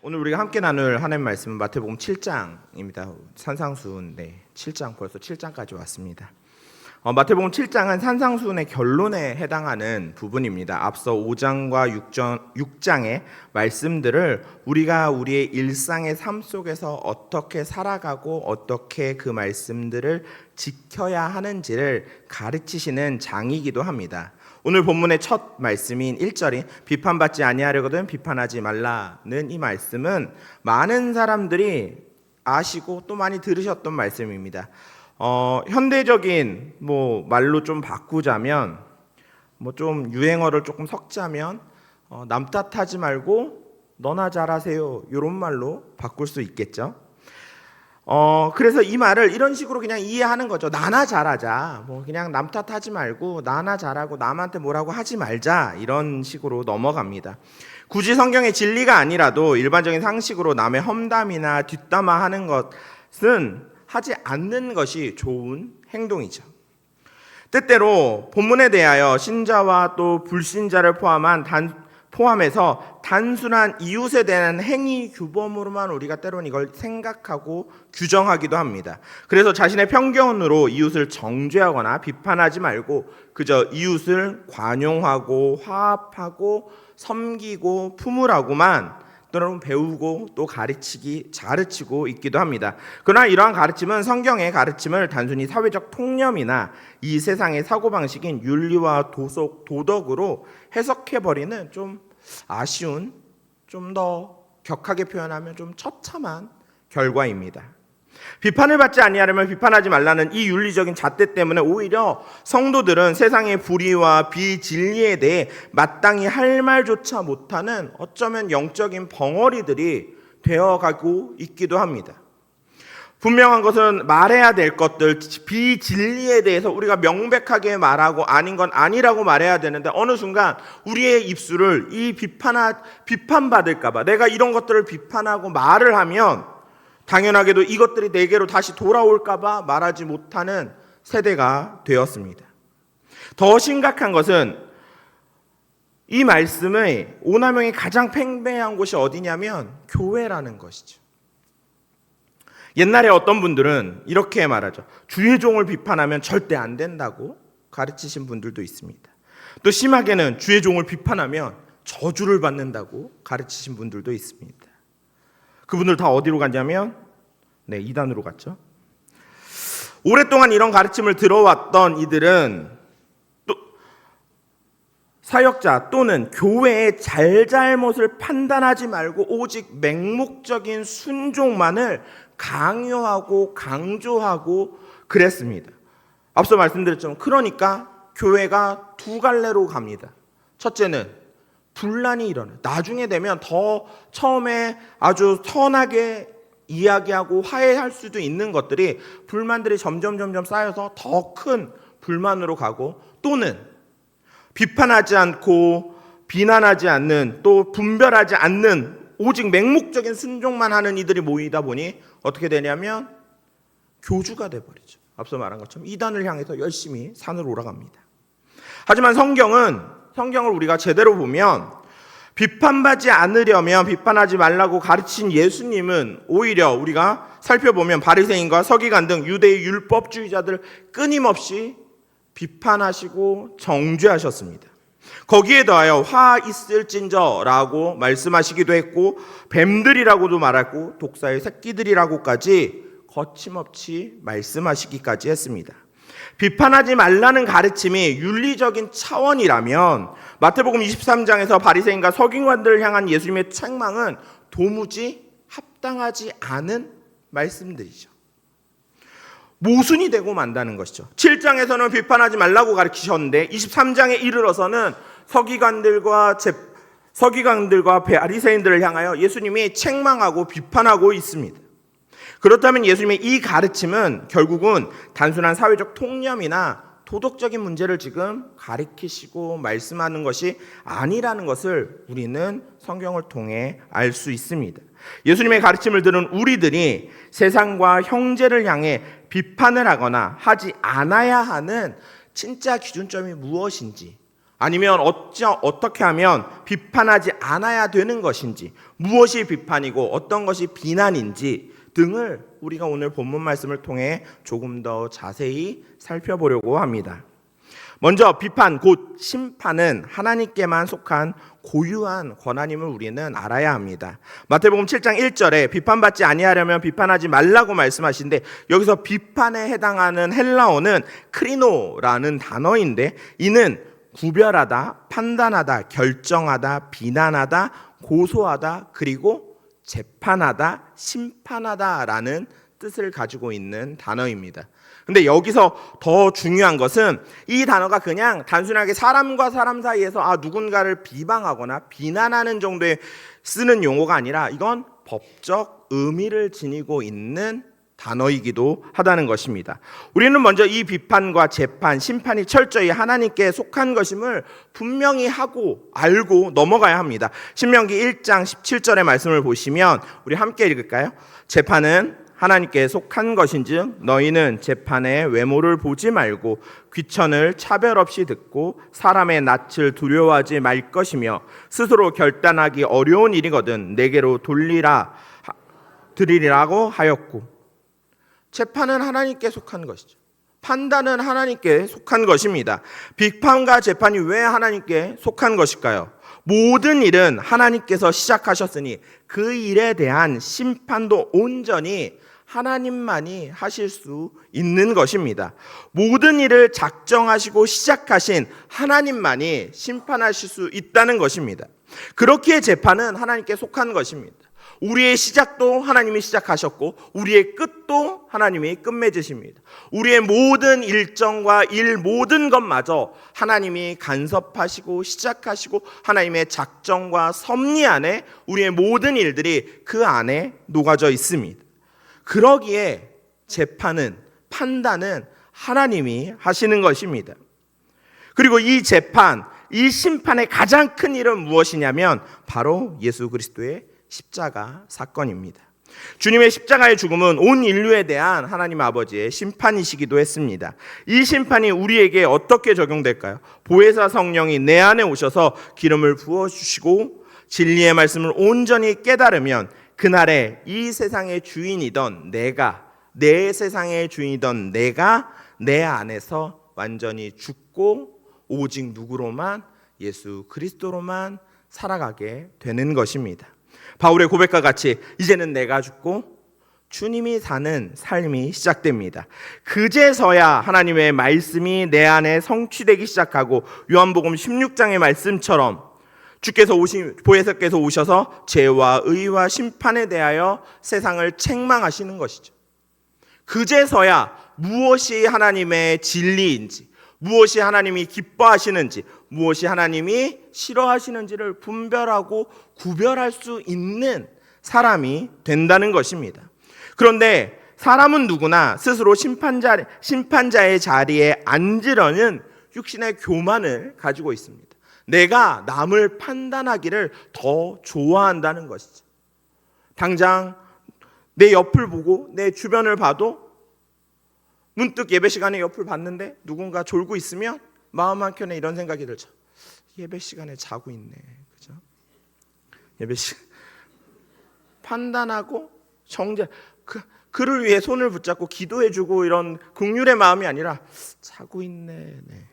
오늘 우리가 함께 나눌 하나님 말씀은 마태복음 7장입니다. 산상수훈 7장 벌써 7장까지 왔습니다. 마태복음 7장은 산상수훈의 결론에 해당하는 부분입니다. 앞서 5장과 6장의 말씀들을 우리가 우리의 일상의 삶 속에서 어떻게 살아가고 어떻게 그 말씀들을 지켜야 하는지를 가르치시는 장이기도 합니다. 오늘 본문의 첫 말씀인 1절인 비판받지 아니하려거든 비판하지 말라는 이 말씀은 많은 사람들이 아시고 또 많이 들으셨던 말씀입니다. 현대적인 말로 좀 바꾸자면 좀 유행어를 조금 섞자면 남 탓하지 말고 너나 잘하세요 이런 말로 바꿀 수 있겠죠. 그래서 이 말을 이런 식으로 그냥 이해하는 거죠. 나나 잘하자. 그냥 남 탓하지 말고 나나 잘하고 남한테 뭐라고 하지 말자. 이런 식으로 넘어갑니다. 굳이 성경의 진리가 아니라도 일반적인 상식으로 남의 험담이나 뒷담화하는 것은 하지 않는 것이 좋은 행동이죠. 때때로 본문에 대하여 신자와 또 불신자를 포함해서 단순한 이웃에 대한 행위 규범으로만 우리가 때로는 이걸 생각하고 규정하기도 합니다. 그래서 자신의 편견으로 이웃을 정죄하거나 비판하지 말고 그저 이웃을 관용하고 화합하고 섬기고 품으라고만 또는 배우고 또 가르치고 있기도 합니다. 그러나 이러한 가르침은 성경의 가르침을 단순히 사회적 통념이나 이 세상의 사고방식인 윤리와 도덕으로 해석해버리는 좀 아쉬운, 좀 더 격하게 표현하면 좀 처참한 결과입니다. 비판을 받지 아니하려면 비판하지 말라는 이 윤리적인 잣대 때문에 오히려 성도들은 세상의 불의와 비진리에 대해 마땅히 할 말조차 못하는 어쩌면 영적인 벙어리들이 되어가고 있기도 합니다. 분명한 것은 말해야 될 것들, 비진리에 대해서 우리가 명백하게 말하고 아닌 건 아니라고 말해야 되는데 어느 순간 우리의 입술을 이 비판받을까 봐 내가 이런 것들을 비판하고 말을 하면 당연하게도 이것들이 내게로 다시 돌아올까 봐 말하지 못하는 세대가 되었습니다. 더 심각한 것은 이 말씀의 오남용이 가장 팽배한 곳이 어디냐면 교회라는 것이죠. 옛날에 어떤 분들은 이렇게 말하죠. 주의 종을 비판하면 절대 안 된다고 가르치신 분들도 있습니다. 또 심하게는 주의 종을 비판하면 저주를 받는다고 가르치신 분들도 있습니다. 그분들 다 어디로 갔냐면 이단으로 갔죠. 오랫동안 이런 가르침을 들어왔던 이들은 또 사역자 또는 교회의 잘잘못을 판단하지 말고 오직 맹목적인 순종만을 강요하고 강조하고 그랬습니다. 앞서 말씀드렸지만 그러니까 교회가 두 갈래로 갑니다. 첫째는 분란이 일어나요. 나중에 되면 더 처음에 아주 선하게 이야기하고 화해할 수도 있는 것들이 불만들이 점점 쌓여서 더 큰 불만으로 가고 또는 비판하지 않고 비난하지 않는 또 분별하지 않는 오직 맹목적인 순종만 하는 이들이 모이다 보니 어떻게 되냐면 교주가 돼버리죠. 앞서 말한 것처럼 이단을 향해서 열심히 산으로 올라갑니다. 하지만 성경을 우리가 제대로 보면 비판받지 않으려면 비판하지 말라고 가르친 예수님은 오히려 우리가 살펴보면 바리새인과 서기관 등 유대의 율법주의자들 끊임없이 비판하시고 정죄하셨습니다. 거기에 더하여 화 있을진저라고 말씀하시기도 했고 뱀들이라고도 말했고 독사의 새끼들이라고까지 거침없이 말씀하시기까지 했습니다. 비판하지 말라는 가르침이 윤리적인 차원이라면 마태복음 23장에서 바리새인과 서기관들을 향한 예수님의 책망은 도무지 합당하지 않은 말씀들이죠. 모순이 되고 만다는 것이죠. 7장에서는 비판하지 말라고 가르치셨는데 23장에 이르러서는 서기관들과 바리새인들을 향하여 예수님이 책망하고 비판하고 있습니다. 그렇다면 예수님의 이 가르침은 결국은 단순한 사회적 통념이나 도덕적인 문제를 지금 가르치시고 말씀하는 것이 아니라는 것을 우리는 성경을 통해 알 수 있습니다. 예수님의 가르침을 들은 우리들이 세상과 형제를 향해 비판을 하거나 하지 않아야 하는 진짜 기준점이 무엇인지 아니면 어떻게 하면 비판하지 않아야 되는 것인지, 무엇이 비판이고 어떤 것이 비난인지 등을 우리가 오늘 본문 말씀을 통해 조금 더 자세히 살펴보려고 합니다. 먼저 비판 곧 심판은 하나님께만 속한 고유한 권한임을 우리는 알아야 합니다. 마태복음 7장 1절에 비판받지 아니하려면 비판하지 말라고 말씀하시는데, 여기서 비판에 해당하는 헬라어는 크리노라는 단어인데, 이는 구별하다, 판단하다, 결정하다, 비난하다, 고소하다, 그리고 재판하다, 심판하다라는 뜻을 가지고 있는 단어입니다. 근데 여기서 더 중요한 것은 이 단어가 그냥 단순하게 사람과 사람 사이에서 누군가를 비방하거나 비난하는 정도에 쓰는 용어가 아니라 이건 법적 의미를 지니고 있는 단어이기도 하다는 것입니다. 우리는 먼저 이 비판과 재판, 심판이 철저히 하나님께 속한 것임을 분명히 알고 넘어가야 합니다. 신명기 1장 17절의 말씀을 보시면 우리 함께 읽을까요? 재판은 하나님께 속한 것인즉 너희는 재판의 외모를 보지 말고 귀천을 차별 없이 듣고 사람의 낯을 두려워하지 말 것이며 스스로 결단하기 어려운 일이거든 내게로 드리라고 하였고. 재판은 하나님께 속한 것이죠. 판단은 하나님께 속한 것입니다. 비판과 재판이 왜 하나님께 속한 것일까요? 모든 일은 하나님께서 시작하셨으니 그 일에 대한 심판도 온전히 하나님만이 하실 수 있는 것입니다. 모든 일을 작정하시고 시작하신 하나님만이 심판하실 수 있다는 것입니다. 그렇기에 재판은 하나님께 속한 것입니다. 우리의 시작도 하나님이 시작하셨고 우리의 끝도 하나님이 끝맺으십니다. 우리의 모든 일정과 모든 것마저 하나님이 간섭하시고 시작하시고 하나님의 작정과 섭리 안에 우리의 모든 일들이 그 안에 녹아져 있습니다. 그러기에 재판은, 판단은 하나님이 하시는 것입니다. 그리고 이 재판, 이 심판의 가장 큰 일은 무엇이냐면 바로 예수 그리스도의 십자가 사건입니다. 주님의 십자가의 죽음은 온 인류에 대한 하나님 아버지의 심판이시기도 했습니다. 이 심판이 우리에게 어떻게 적용될까요? 보혜사 성령이 내 안에 오셔서 기름을 부어주시고 진리의 말씀을 온전히 깨달으면 그날에 이 세상의 주인이던 내 세상의 주인이던 내가 내 안에서 완전히 죽고 오직 누구로만? 예수 그리스도로만 살아가게 되는 것입니다. 바울의 고백과 같이 이제는 내가 죽고 주님이 사는 삶이 시작됩니다. 그제서야 하나님의 말씀이 내 안에 성취되기 시작하고 요한복음 16장의 말씀처럼 보혜사께서 오셔서 죄와 의와 심판에 대하여 세상을 책망하시는 것이죠. 그제서야 무엇이 하나님의 진리인지, 무엇이 하나님이 기뻐하시는지, 무엇이 하나님이 싫어하시는지를 분별하고 구별할 수 있는 사람이 된다는 것입니다. 그런데 사람은 누구나 스스로 심판자의 자리에 앉으려는 육신의 교만을 가지고 있습니다. 내가 남을 판단하기를 더 좋아한다는 것이죠. 당장 내 옆을 보고 내 주변을 봐도 문득 예배 시간에 옆을 봤는데 누군가 졸고 있으면 마음 한켠에 이런 생각이 들죠. 예배 시간에 자고 있네. 그죠? 예배 시간 판단하고 그를 위해 손을 붙잡고 기도해주고 이런 긍휼의 마음이 아니라 자고 있네. 네.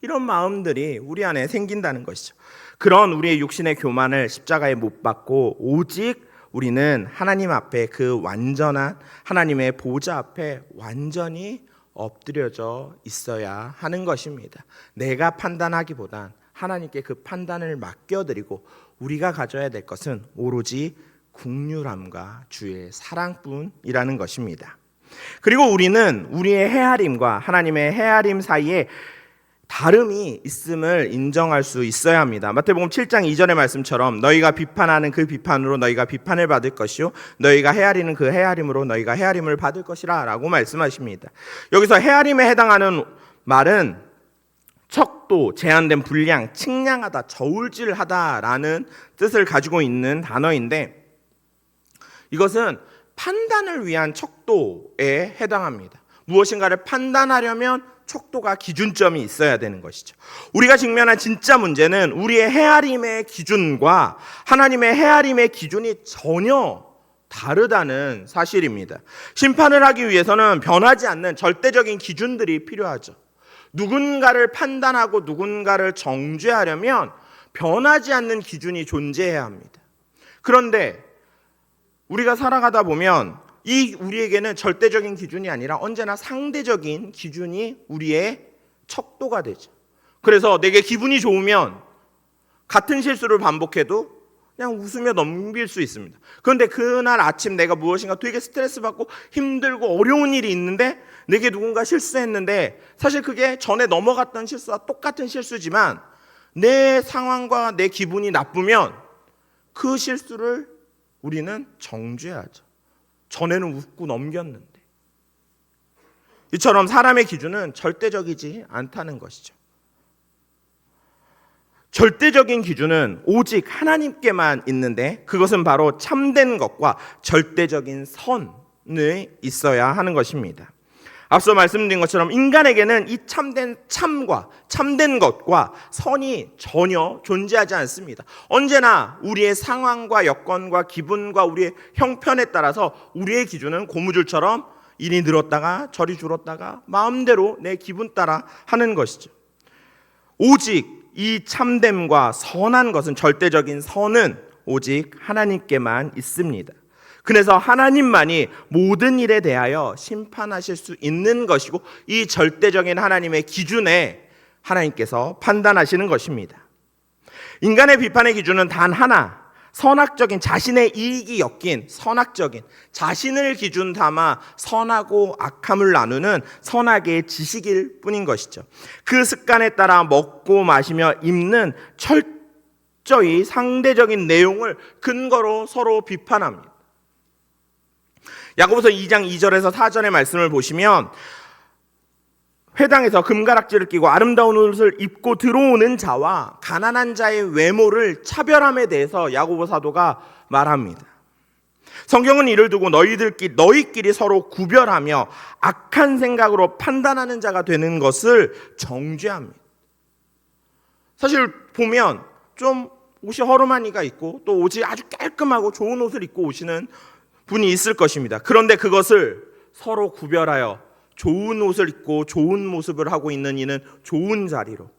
이런 마음들이 우리 안에 생긴다는 것이죠. 그런 우리의 육신의 교만을 십자가에 못 박고 오직 우리는 하나님 앞에 그 완전한 하나님의 보좌 앞에 완전히 엎드려져 있어야 하는 것입니다. 내가 판단하기보단 하나님께 그 판단을 맡겨드리고 우리가 가져야 될 것은 오로지 긍휼함과 주의 사랑뿐이라는 것입니다. 그리고 우리는 우리의 헤아림과 하나님의 헤아림 사이에 다름이 있음을 인정할 수 있어야 합니다. 마태복음 7장 2절의 말씀처럼 너희가 비판하는 그 비판으로 너희가 비판을 받을 것이요 너희가 헤아리는 그 헤아림으로 너희가 헤아림을 받을 것이라 라고 말씀하십니다. 여기서 헤아림에 해당하는 말은 척도, 제한된 분량, 측량하다, 저울질하다라는 뜻을 가지고 있는 단어인데 이것은 판단을 위한 척도에 해당합니다. 무엇인가를 판단하려면 척도가 기준점이 있어야 되는 것이죠. 우리가 직면한 진짜 문제는 우리의 헤아림의 기준과 하나님의 헤아림의 기준이 전혀 다르다는 사실입니다. 심판을 하기 위해서는 변하지 않는 절대적인 기준들이 필요하죠. 누군가를 판단하고 누군가를 정죄하려면 변하지 않는 기준이 존재해야 합니다. 그런데 우리가 살아가다 보면 이 우리에게는 절대적인 기준이 아니라 언제나 상대적인 기준이 우리의 척도가 되죠. 그래서 내게 기분이 좋으면 같은 실수를 반복해도 그냥 웃으며 넘길 수 있습니다. 그런데 그날 아침 내가 무엇인가 되게 스트레스 받고 힘들고 어려운 일이 있는데 내게 누군가 실수했는데 사실 그게 전에 넘어갔던 실수와 똑같은 실수지만 내 상황과 내 기분이 나쁘면 그 실수를 우리는 정죄하죠. 전에는 웃고 넘겼는데. 이처럼 사람의 기준은 절대적이지 않다는 것이죠. 절대적인 기준은 오직 하나님께만 있는데 그것은 바로 참된 것과 절대적인 선이 있어야 하는 것입니다. 앞서 말씀드린 것처럼 인간에게는 이 참된 참과 참된 것과 선이 전혀 존재하지 않습니다. 언제나 우리의 상황과 여건과 기분과 우리의 형편에 따라서 우리의 기준은 고무줄처럼 이리 늘었다가 저리 줄었다가 마음대로 내 기분 따라 하는 것이죠. 오직 이 참됨과 선한 것은 절대적인 선은 오직 하나님께만 있습니다. 그래서 하나님만이 모든 일에 대하여 심판하실 수 있는 것이고 이 절대적인 하나님의 기준에 하나님께서 판단하시는 것입니다. 인간의 비판의 기준은 단 하나, 선악적인 자신의 이익이 엮인 선악적인 자신을 기준 삼아 선하고 악함을 나누는 선악의 지식일 뿐인 것이죠. 그 습관에 따라 먹고 마시며 입는 철저히 상대적인 내용을 근거로 서로 비판합니다. 야고보서 2장 2절에서 4절의 말씀을 보시면 회당에서 금가락지를 끼고 아름다운 옷을 입고 들어오는 자와 가난한 자의 외모를 차별함에 대해서 야고보 사도가 말합니다. 성경은 이를 두고 너희끼리 서로 구별하며 악한 생각으로 판단하는 자가 되는 것을 정죄합니다. 사실 보면 좀 옷이 허름한 이가 있고 또 옷이 아주 깔끔하고 좋은 옷을 입고 오시는 분이 있을 것입니다. 그런데 그것을 서로 구별하여 좋은 옷을 입고 좋은 모습을 하고 있는 이는 좋은 자리로,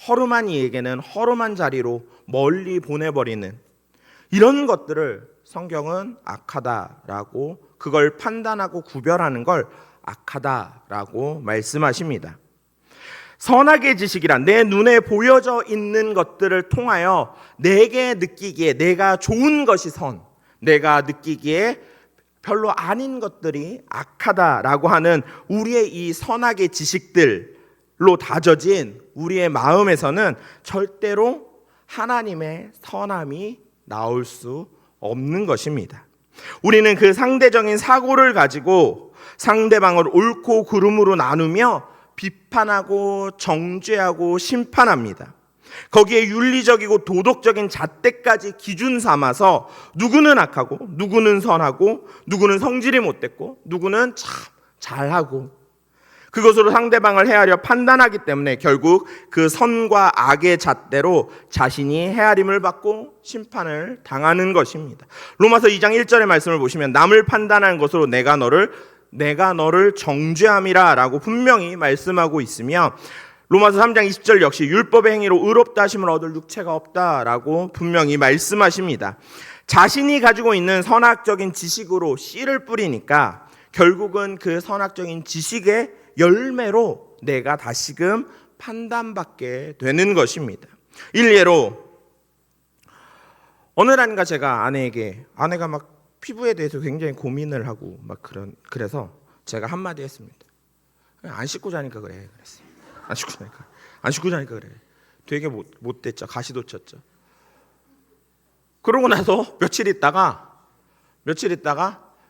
허름한 이에게는 허름한 자리로 멀리 보내버리는 이런 것들을 성경은 악하다라고, 그걸 판단하고 구별하는 걸 악하다라고 말씀하십니다. 선악의 지식이란 내 눈에 보여져 있는 것들을 통하여 내게 느끼기에 내가 좋은 것이 선, 내가 느끼기에 별로 아닌 것들이 악하다라고 하는 우리의 이 선악의 지식들로 다져진 우리의 마음에서는 절대로 하나님의 선함이 나올 수 없는 것입니다. 우리는 그 상대적인 사고를 가지고 상대방을 옳고 그름으로 나누며 비판하고 정죄하고 심판합니다. 거기에 윤리적이고 도덕적인 잣대까지 기준 삼아서 누구는 악하고 누구는 선하고 누구는 성질이 못됐고 누구는 참 잘하고 그것으로 상대방을 헤아려 판단하기 때문에 결국 그 선과 악의 잣대로 자신이 헤아림을 받고 심판을 당하는 것입니다. 로마서 2장 1절의 말씀을 보시면 남을 판단하는 것으로 내가 너를 정죄함이라 라고 분명히 말씀하고 있으며 로마서 3장 20절 역시 율법의 행위로 의롭다 하심을 얻을 육체가 없다라고 분명히 말씀하십니다. 자신이 가지고 있는 선악적인 지식으로 씨를 뿌리니까 결국은 그 선악적인 지식의 열매로 내가 다시금 판단받게 되는 것입니다. 일례로 어느 날인가 제가 아내가 막 피부에 대해서 굉장히 고민을 하고 막 그래서 제가 한마디 했습니다. 안 씻고 자니까 그래 그랬어요. 안 씻고 자니까 그래. 되게 못됐죠. 가시도 쳤죠. 그러고 나서 며칠 있다가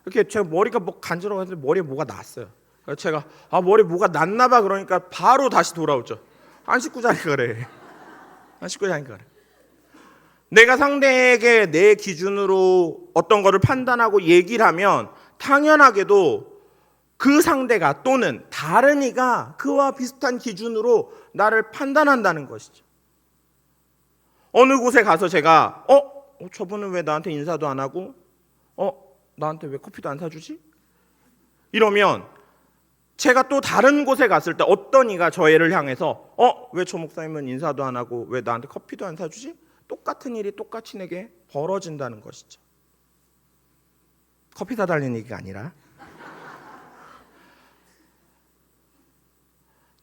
이렇게 제가 머리가 뭐 간지러워서 머리에 뭐가 났어요. 그래서 제가 머리에 뭐가 났나 봐 그러니까 바로 다시 돌아오죠. 안 씻고 자니까 그래. 안 씻고 자니까 그래. 내가 상대에게 내 기준으로 어떤 거를 판단하고 얘기를 하면 당연하게도 그 상대가 또는 다른 이가 그와 비슷한 기준으로 나를 판단한다는 것이죠. 어느 곳에 가서 제가 저분은 왜 나한테 인사도 안 하고 나한테 왜 커피도 안 사주지? 이러면 제가 또 다른 곳에 갔을 때 어떤 이가 저 애를 향해서 왜 저 목사님은 인사도 안 하고 왜 나한테 커피도 안 사주지? 똑같은 일이 똑같이 내게 벌어진다는 것이죠. 커피 사달라는 얘기가 아니라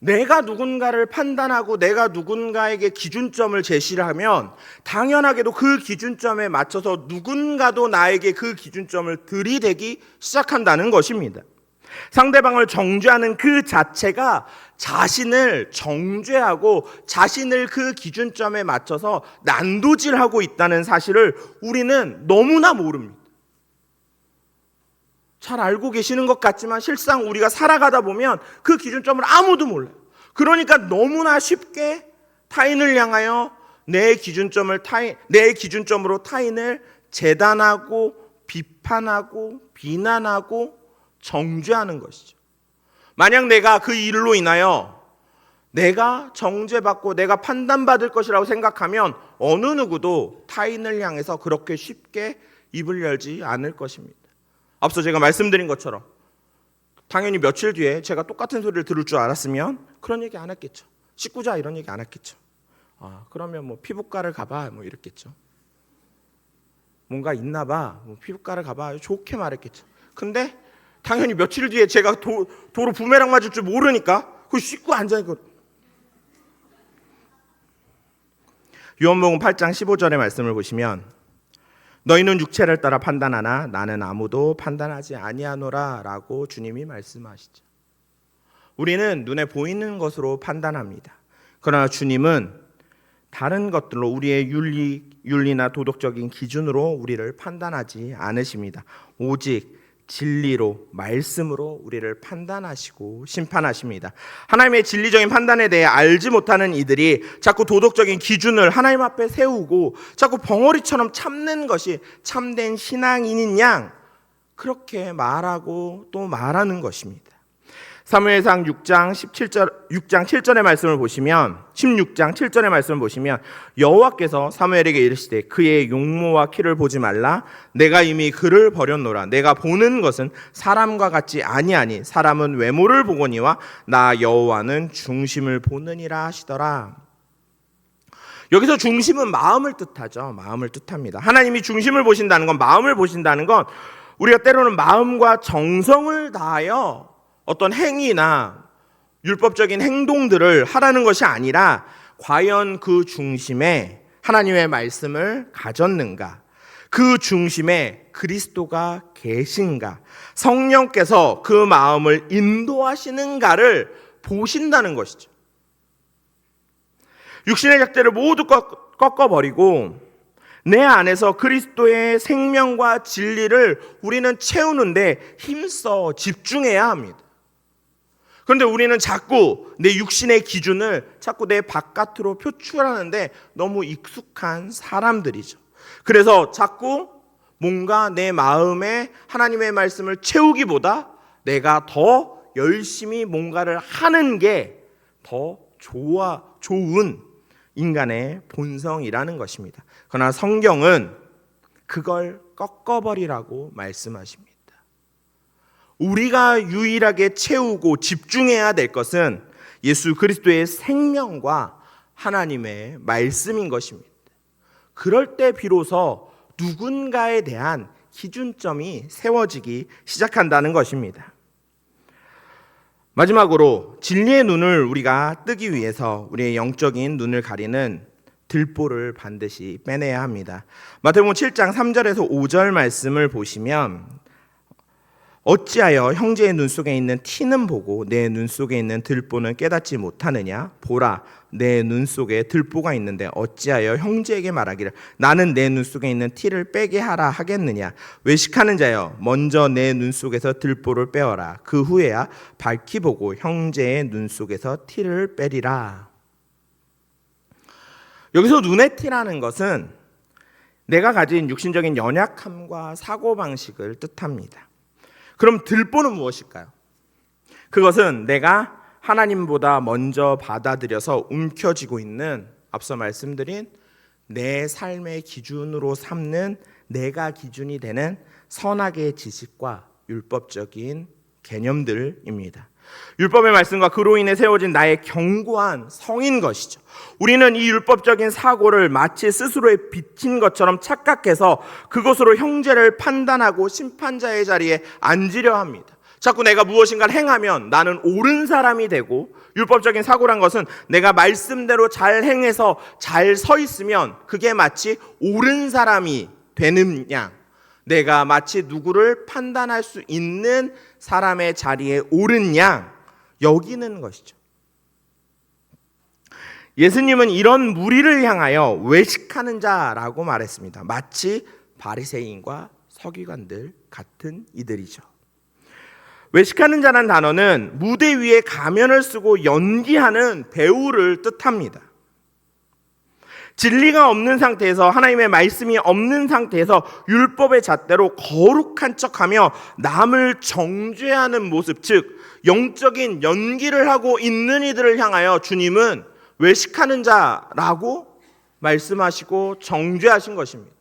내가 누군가를 판단하고 내가 누군가에게 기준점을 제시를 하면 당연하게도 그 기준점에 맞춰서 누군가도 나에게 그 기준점을 들이대기 시작한다는 것입니다. 상대방을 정죄하는 그 자체가 자신을 정죄하고 자신을 그 기준점에 맞춰서 난도질하고 있다는 사실을 우리는 너무나 모릅니다. 잘 알고 계시는 것 같지만 실상 우리가 살아가다 보면 그 기준점을 아무도 몰라요. 그러니까 너무나 쉽게 타인을 향하여 내 기준점으로 타인을 재단하고 비판하고 비난하고 정죄하는 것이죠. 만약 내가 그 일로 인하여 내가 정죄받고 내가 판단받을 것이라고 생각하면 어느 누구도 타인을 향해서 그렇게 쉽게 입을 열지 않을 것입니다. 앞서 제가 말씀드린 것처럼 당연히 며칠 뒤에 제가 똑같은 소리를 들을 줄 알았으면 그런 얘기 안 했겠죠. 씻고자 이런 얘기 안 했겠죠. 그러면 뭐 피부과를 가봐 뭐 이랬겠죠. 뭔가 있나 봐. 뭐 피부과를 가봐 좋게 말했겠죠. 근데 당연히 며칠 뒤에 제가 도로 부메랑 맞을 줄 모르니까 그 씻고 앉아있고. 요한복음 8장 15절의 말씀을 보시면 너희는 육체를 따라 판단하나 나는 아무도 판단하지 아니하노라 라고 주님이 말씀하시죠. 우리는 눈에 보이는 것으로 판단합니다. 그러나 주님은 다른 것들로 우리의 윤리나 도덕적인 기준으로 우리를 판단하지 않으십니다. 오직 진리로 말씀으로 우리를 판단하시고 심판하십니다. 하나님의 진리적인 판단에 대해 알지 못하는 이들이 자꾸 도덕적인 기준을 하나님 앞에 세우고 자꾸 벙어리처럼 참는 것이 참된 신앙인인 양 그렇게 말하고 또 말하는 것입니다. 사무엘상 6장 7절의 말씀을 보시면 16장 7절의 말씀을 보시면 여호와께서 사무엘에게 이르시되 그의 용모와 키를 보지 말라 내가 이미 그를 버렸노라 내가 보는 것은 사람과 같지 아니하니 사람은 외모를 보거니와 나 여호와는 중심을 보느니라 하시더라. 여기서 중심은 마음을 뜻하죠. 마음을 뜻합니다. 하나님이 중심을 보신다는 건 마음을 보신다는 건 우리가 때로는 마음과 정성을 다하여 어떤 행위나 율법적인 행동들을 하라는 것이 아니라 과연 그 중심에 하나님의 말씀을 가졌는가, 그 중심에 그리스도가 계신가, 성령께서 그 마음을 인도하시는가를 보신다는 것이죠. 육신의 잣대를 모두 꺾어버리고 내 안에서 그리스도의 생명과 진리를 우리는 채우는데 힘써 집중해야 합니다. 그런데 우리는 자꾸 내 육신의 기준을 자꾸 내 바깥으로 표출하는데 너무 익숙한 사람들이죠. 그래서 자꾸 뭔가 내 마음에 하나님의 말씀을 채우기보다 내가 더 열심히 뭔가를 하는 게 더 좋은 인간의 본성이라는 것입니다. 그러나 성경은 그걸 꺾어버리라고 말씀하십니다. 우리가 유일하게 채우고 집중해야 될 것은 예수 그리스도의 생명과 하나님의 말씀인 것입니다. 그럴 때 비로소 누군가에 대한 기준점이 세워지기 시작한다는 것입니다. 마지막으로 진리의 눈을 우리가 뜨기 위해서 우리의 영적인 눈을 가리는 들보를 반드시 빼내야 합니다. 마태복음 7장 3절에서 5절 말씀을 보시면 어찌하여 형제의 눈 속에 있는 티는 보고 내 눈 속에 있는 들보는 깨닫지 못하느냐? 보라, 내 눈 속에 들보가 있는데 어찌하여 형제에게 말하기를 나는 내 눈 속에 있는 티를 빼게 하라 하겠느냐? 외식하는 자여, 먼저 내 눈 속에서 들보를 빼어라. 그 후에야 밝히 보고 형제의 눈 속에서 티를 빼리라. 여기서 눈의 티라는 것은 내가 가진 육신적인 연약함과 사고방식을 뜻합니다. 그럼 들보는 무엇일까요? 그것은 내가 하나님보다 먼저 받아들여서 움켜쥐고 있는 앞서 말씀드린 내 삶의 기준으로 삼는 내가 기준이 되는 선악의 지식과 율법적인 개념들입니다. 율법의 말씀과 그로 인해 세워진 나의 견고한 성인 것이죠. 우리는 이 율법적인 사고를 마치 스스로의 빚인 것처럼 착각해서 그것으로 형제를 판단하고 심판자의 자리에 앉으려 합니다. 자꾸 내가 무엇인가를 행하면 나는 옳은 사람이 되고, 율법적인 사고란 것은 내가 말씀대로 잘 행해서 잘 서 있으면 그게 마치 옳은 사람이 되는 양, 내가 마치 누구를 판단할 수 있는 사람의 자리에 오른 양 여기는 것이죠. 예수님은 이런 무리를 향하여 외식하는 자라고 말했습니다. 마치 바리새인과 서기관들 같은 이들이죠. 외식하는 자란 단어는 무대 위에 가면을 쓰고 연기하는 배우를 뜻합니다. 진리가 없는 상태에서, 하나님의 말씀이 없는 상태에서 율법의 잣대로 거룩한 척하며 남을 정죄하는 모습, 즉 영적인 연기를 하고 있는 이들을 향하여 주님은 외식하는 자라고 말씀하시고 정죄하신 것입니다.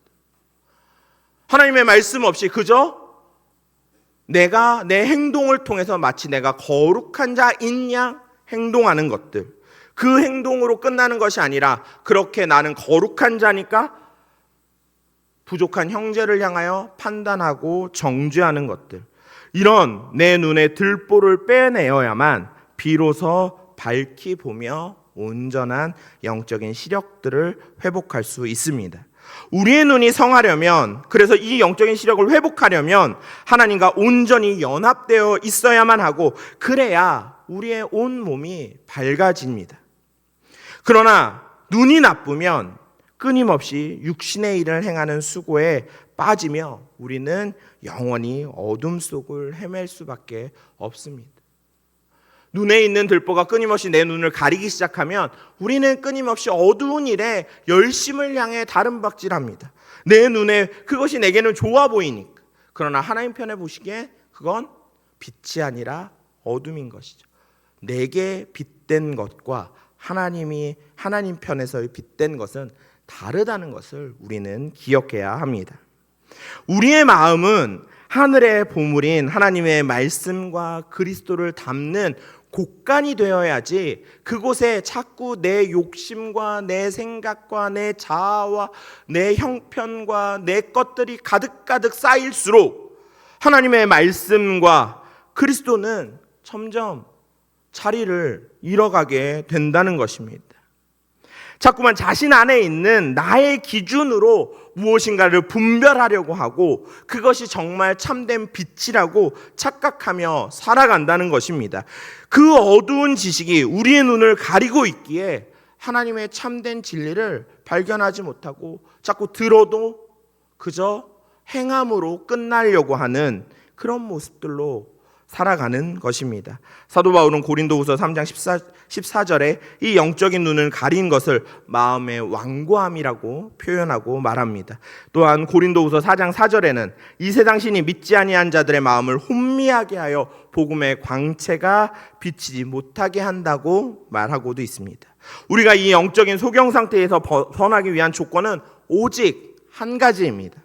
하나님의 말씀 없이 그저 내가 내 행동을 통해서 마치 내가 거룩한 자인 양 행동하는 것들, 그 행동으로 끝나는 것이 아니라 그렇게 나는 거룩한 자니까 부족한 형제를 향하여 판단하고 정죄하는 것들, 이런 내 눈에 들보를 빼내어야만 비로소 밝히 보며 온전한 영적인 시력들을 회복할 수 있습니다. 우리의 눈이 성하려면, 그래서 이 영적인 시력을 회복하려면 하나님과 온전히 연합되어 있어야만 하고, 그래야 우리의 온 몸이 밝아집니다. 그러나 눈이 나쁘면 끊임없이 육신의 일을 행하는 수고에 빠지며 우리는 영원히 어둠 속을 헤맬 수밖에 없습니다. 눈에 있는 들보가 끊임없이 내 눈을 가리기 시작하면 우리는 끊임없이 어두운 일에 열심을 향해 다름박질합니다. 내 눈에 그것이 내게는 좋아 보이니까. 그러나 하나님 편에 보시기에 그건 빛이 아니라 어둠인 것이죠. 내게 빛된 것과 하나님 편에서의 빛된 것은 다르다는 것을 우리는 기억해야 합니다. 우리의 마음은 하늘의 보물인 하나님의 말씀과 그리스도를 담는 곳간이 되어야지 그곳에 자꾸 내 욕심과 내 생각과 내 자아와 내 형편과 내 것들이 가득가득 쌓일수록 하나님의 말씀과 그리스도는 점점 자리를 잃어가게 된다는 것입니다. 자꾸만 자신 안에 있는 나의 기준으로 무엇인가를 분별하려고 하고 그것이 정말 참된 빛이라고 착각하며 살아간다는 것입니다. 그 어두운 지식이 우리의 눈을 가리고 있기에 하나님의 참된 진리를 발견하지 못하고 자꾸 들어도 그저 행함으로 끝나려고 하는 그런 모습들로 살아가는 것입니다. 사도 바울은 고린도후서 3장 14절에 이 영적인 눈을 가린 것을 마음의 완고함이라고 표현하고 말합니다. 또한 고린도후서 4장 4절에는 이 세상 신이 믿지 아니한 자들의 마음을 혼미하게 하여 복음의 광채가 비치지 못하게 한다고 말하고도 있습니다. 우리가 이 영적인 소경 상태에서 벗어나기 위한 조건은 오직 한 가지입니다.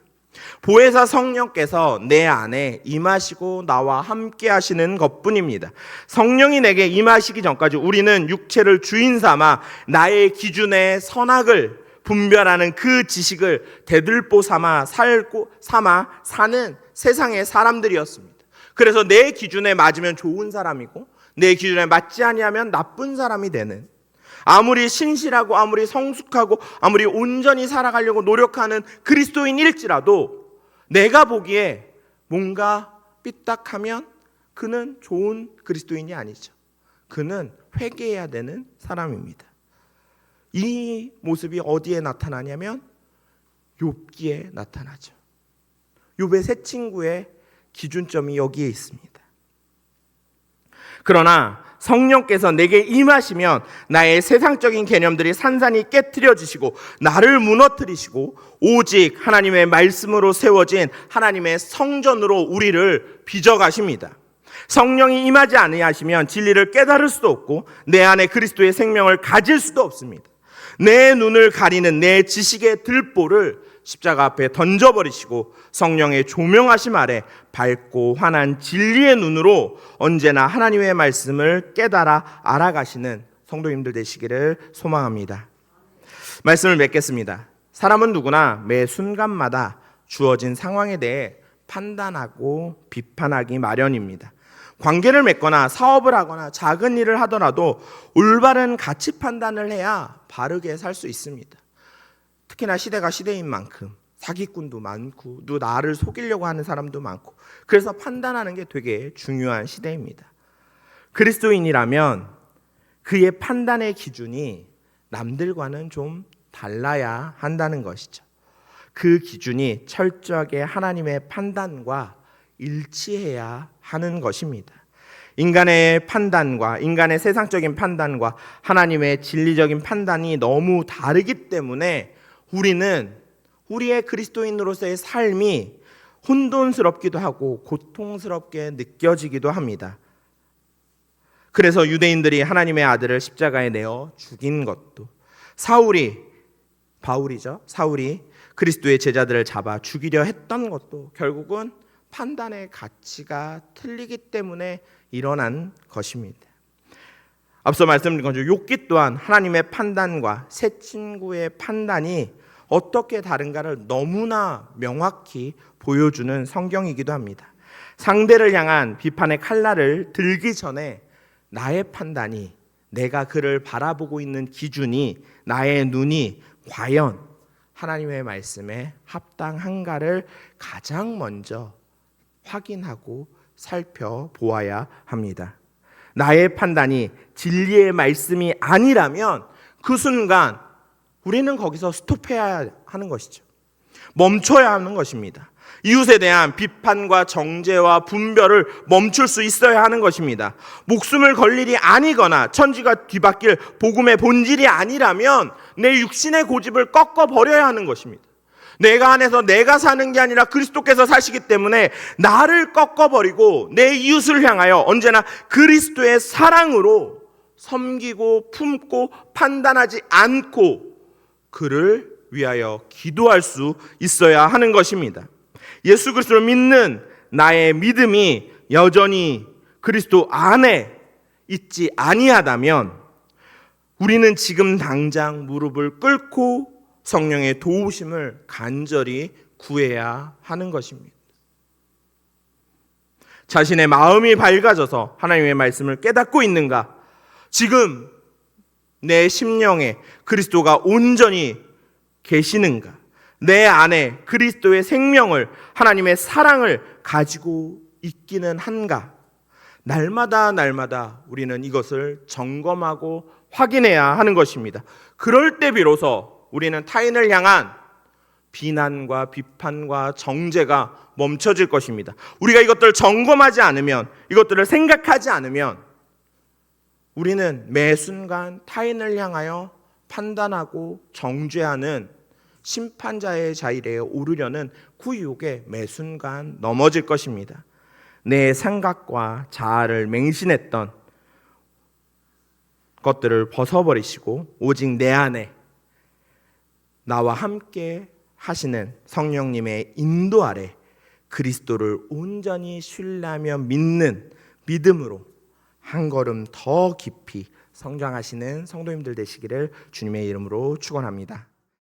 보혜사 성령께서 내 안에 임하시고 나와 함께 하시는 것뿐입니다. 성령이 내게 임하시기 전까지 우리는 육체를 주인 삼아 나의 기준의 선악을 분별하는 그 지식을 대들보 삼아 사는 세상의 사람들이었습니다. 그래서 내 기준에 맞으면 좋은 사람이고 내 기준에 맞지 아니하면 나쁜 사람이 되는, 아무리 신실하고 아무리 성숙하고 아무리 온전히 살아가려고 노력하는 그리스도인일지라도 내가 보기에 뭔가 삐딱하면 그는 좋은 그리스도인이 아니죠. 그는 회개해야 되는 사람입니다. 이 모습이 어디에 나타나냐면 욥기에 나타나죠. 욥의 세 친구의 기준점이 여기에 있습니다. 그러나 성령께서 내게 임하시면 나의 세상적인 개념들이 산산이 깨트려지시고 나를 무너뜨리시고 오직 하나님의 말씀으로 세워진 하나님의 성전으로 우리를 빚어가십니다. 성령이 임하지 아니하시면 진리를 깨달을 수도 없고 내 안에 그리스도의 생명을 가질 수도 없습니다. 내 눈을 가리는 내 지식의 들보를 십자가 앞에 던져버리시고 성령의 조명하심 아래 밝고 환한 진리의 눈으로 언제나 하나님의 말씀을 깨달아 알아가시는 성도님들 되시기를 소망합니다. 말씀을 맺겠습니다. 사람은 누구나 매 순간마다 주어진 상황에 대해 판단하고 비판하기 마련입니다. 관계를 맺거나 사업을 하거나 작은 일을 하더라도 올바른 가치 판단을 해야 바르게 살 수 있습니다. 특히나 시대가 시대인 만큼 사기꾼도 많고 나를 속이려고 하는 사람도 많고 그래서 판단하는 게 되게 중요한 시대입니다. 그리스도인이라면 그의 판단의 기준이 남들과는 좀 달라야 한다는 것이죠. 그 기준이 철저하게 하나님의 판단과 일치해야 하는 것입니다. 인간의 판단과 인간의 세상적인 판단과 하나님의 진리적인 판단이 너무 다르기 때문에 우리는 우리의 그리스도인으로서의 삶이 혼돈스럽기도 하고 고통스럽게 느껴지기도 합니다. 그래서 유대인들이 하나님의 아들을 십자가에 내어 죽인 것도 바울이 그리스도의 제자들을 잡아 죽이려 했던 것도 결국은 판단의 가치가 틀리기 때문에 일어난 것입니다. 앞서 말씀드린 것처럼 욥기 또한 하나님의 판단과 새 친구의 판단이 어떻게 다른가를 너무나 명확히 보여주는 성경이기도 합니다. 상대를 향한 비판의 칼날을 들기 전에 나의 판단이, 내가 그를 바라보고 있는 기준이, 나의 눈이 과연 하나님의 말씀에 합당한가를 가장 먼저 확인하고 살펴보아야 합니다. 나의 판단이 진리의 말씀이 아니라면 그 순간 우리는 거기서 스톱해야 하는 것이죠. 멈춰야 하는 것입니다. 이웃에 대한 비판과 정죄와 분별을 멈출 수 있어야 하는 것입니다. 목숨을 걸 일이 아니거나 천지가 뒤바뀔 복음의 본질이 아니라면 내 육신의 고집을 꺾어버려야 하는 것입니다. 내가 안에서 내가 사는 게 아니라 그리스도께서 사시기 때문에 나를 꺾어버리고 내 이웃을 향하여 언제나 그리스도의 사랑으로 섬기고 품고 판단하지 않고 그를 위하여 기도할 수 있어야 하는 것입니다. 예수 그리스도를 믿는 나의 믿음이 여전히 그리스도 안에 있지 아니하다면 우리는 지금 당장 무릎을 꿇고 성령의 도우심을 간절히 구해야 하는 것입니다. 자신의 마음이 밝아져서 하나님의 말씀을 깨닫고 있는가? 지금 내 심령에 그리스도가 온전히 계시는가? 내 안에 그리스도의 생명을, 하나님의 사랑을 가지고 있기는 한가? 날마다 우리는 이것을 점검하고 확인해야 하는 것입니다. 그럴 때 비로소 우리는 타인을 향한 비난과 비판과 정죄가 멈춰질 것입니다. 우리가 이것들을 점검하지 않으면, 이것들을 생각하지 않으면 우리는 매 순간 타인을 향하여 판단하고 정죄하는 심판자의 자리에 오르려는 그 유혹에 매 순간 넘어질 것입니다. 내 생각과 자아를 맹신했던 것들을 벗어버리시고 오직 내 안에 나와 함께 하시는 성령님의 인도 아래 그리스도를 온전히 신뢰하며 믿는 믿음으로 한 걸음 더 깊이 성장하시는 성도님들 되시기를 주님의 이름으로 축원합니다.